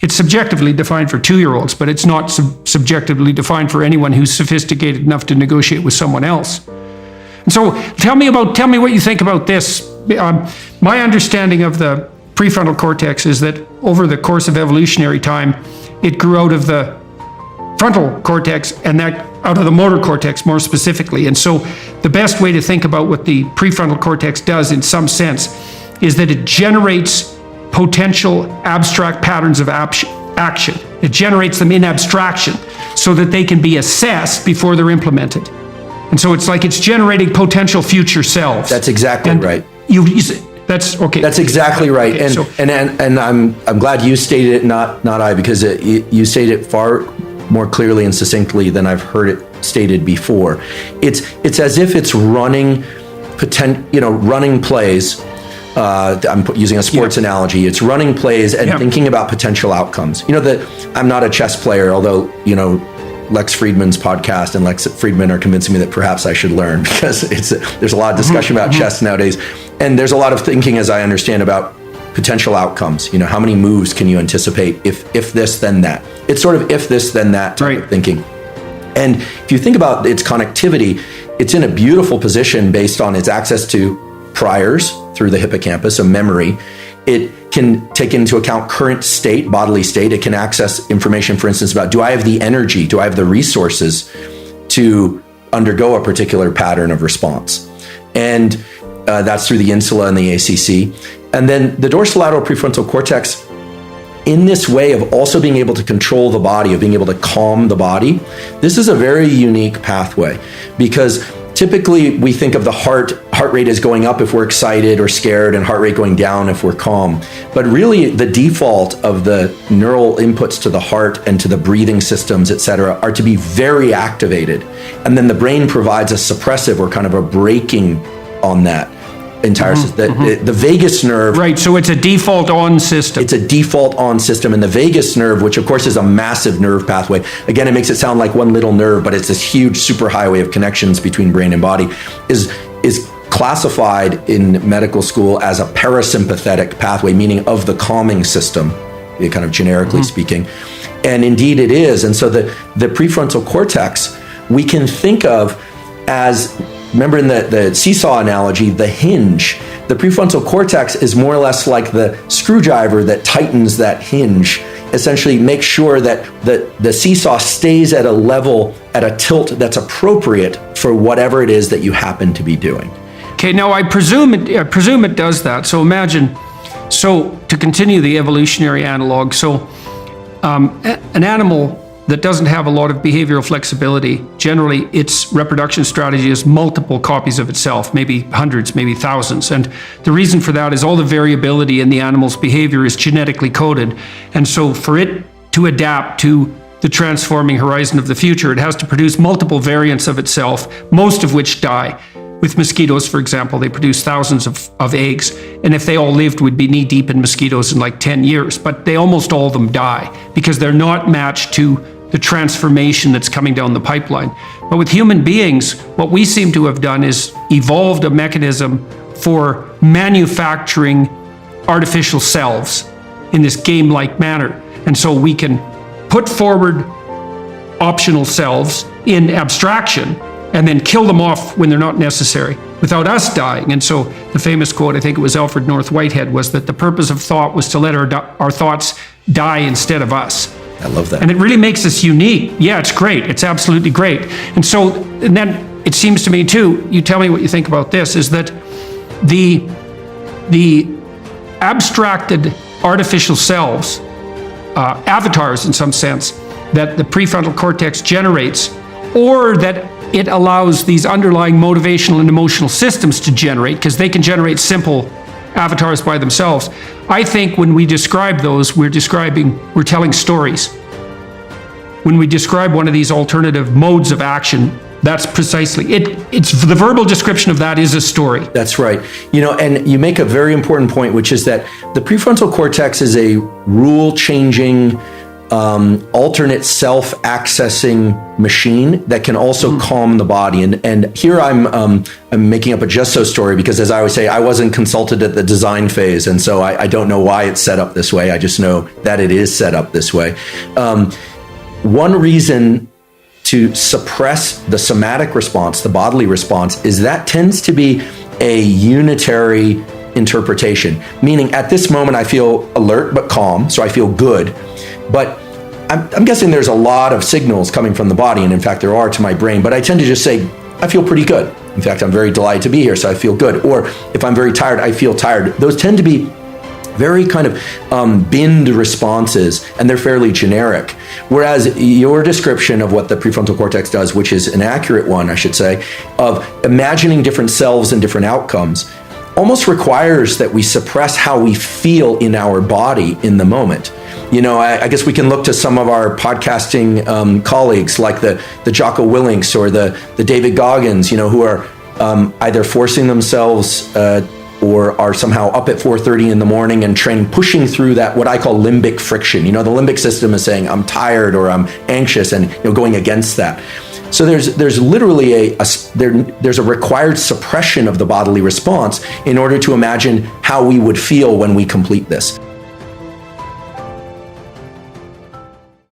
it's subjectively defined for 2-year-olds, but it's not subjectively defined for anyone who's sophisticated enough to negotiate with someone else. And so tell me what you think about this. My understanding of the prefrontal cortex is that over the course of evolutionary time, it grew out of the frontal cortex and that out of the motor cortex more specifically. And so the best way to think about what the prefrontal cortex does in some sense is that it generates potential abstract patterns of action. It generates them in abstraction so that they can be assessed before they're implemented. And so it's like it's generating potential future selves. That's exactly right. That's okay. That's exactly right. Okay, and I'm glad you stated it, not I, because you stated it far more clearly and succinctly than I've heard it stated before. It's as if it's running plays. I'm using a sports analogy. It's running plays and thinking about potential outcomes. I'm not a chess player, although, Lex Friedman's podcast and Lex Friedman are convincing me that perhaps I should learn, because there's a lot of discussion about chess nowadays. And there's a lot of thinking, as I understand, about potential outcomes. How many moves can you anticipate if this, then that? It's sort of if this, then that type of thinking. And if you think about its connectivity, it's in a beautiful position based on its access to priors through the hippocampus, so memory. It can take into account current state, bodily state. It can access information, for instance, about, do I have the energy? Do I have the resources to undergo a particular pattern of response? And that's through the insula and the ACC. And then the dorsolateral prefrontal cortex, in this way of also being able to control the body, of being able to calm the body, this is a very unique pathway, because typically we think of the heart rate as going up if we're excited or scared, and heart rate going down if we're calm. But really the default of the neural inputs to the heart and to the breathing systems, et cetera, are to be very activated. And then the brain provides a suppressive or kind of a braking on that entire system. The vagus nerve. Right, so it's a default on system. It's a default on system. And the vagus nerve, which of course is a massive nerve pathway. Again, it makes it sound like one little nerve, but it's this huge superhighway of connections between brain and body, is classified in medical school as a parasympathetic pathway, meaning of the calming system, kind of generically speaking. And indeed it is. And so the prefrontal cortex, we can think of as, remember in the seesaw analogy, the hinge. The prefrontal cortex is more or less like the screwdriver that tightens that hinge, essentially make sure that the seesaw stays at a level, at a tilt that's appropriate for whatever it is that you happen to be doing. Okay, now I presume it does that. So imagine, to continue the evolutionary analog, an animal that doesn't have a lot of behavioral flexibility, generally its reproduction strategy is multiple copies of itself, maybe hundreds, maybe thousands. And the reason for that is all the variability in the animal's behavior is genetically coded. And so for it to adapt to the transforming horizon of the future, it has to produce multiple variants of itself, most of which die. With mosquitoes, for example, they produce thousands of eggs. And if they all lived, we'd be knee deep in mosquitoes in like 10 years. But they almost all of them die because they're not matched to the transformation that's coming down the pipeline. But with human beings, what we seem to have done is evolved a mechanism for manufacturing artificial selves in this game-like manner. And so we can put forward optional selves in abstraction and then kill them off when they're not necessary without us dying. And so the famous quote, I think it was Alfred North Whitehead, was that the purpose of thought was to let our thoughts die instead of us. I love that. And it really makes us unique. Yeah, it's great. It's absolutely great. And then it seems to me too, you tell me what you think about this, is that the abstracted artificial selves, avatars in some sense, that the prefrontal cortex generates, or that it allows these underlying motivational and emotional systems to generate, because they can generate simple avatars by themselves. I think when we describe those, we're telling stories. When we describe one of these alternative modes of action, that's precisely it. It's the verbal description of that is a story. That's right. And you make a very important point, which is that the prefrontal cortex is a rule-changing alternate self-accessing machine that can also calm the body. And here I'm making up a just so story because, as I always say, I wasn't consulted at the design phase, and so I don't know why it's set up this way. I just know that it is set up this way. One reason to suppress the somatic response, the bodily response, is that tends to be a unitary interpretation, meaning at this moment I feel alert but calm, so I feel good. But I'm guessing there's a lot of signals coming from the body, and in fact there are to my brain, but I tend to just say, I feel pretty good. In fact, I'm very delighted to be here, so I feel good. Or if I'm very tired, I feel tired. Those tend to be very kind of binned responses, and they're fairly generic. Whereas your description of what the prefrontal cortex does, which is an accurate one, I should say, of imagining different selves and different outcomes, almost requires that we suppress how we feel in our body in the moment. You know, I guess we can look to some of our podcasting colleagues like the Jocko Willinks or the David Goggins, you know, who are either forcing themselves or are somehow up at 4:30 in the morning and pushing through that, what I call limbic friction. You know, the limbic system is saying, I'm tired or I'm anxious, and, you know, going against that. So there's literally there's a required suppression of the bodily response in order to imagine how we would feel when we complete this.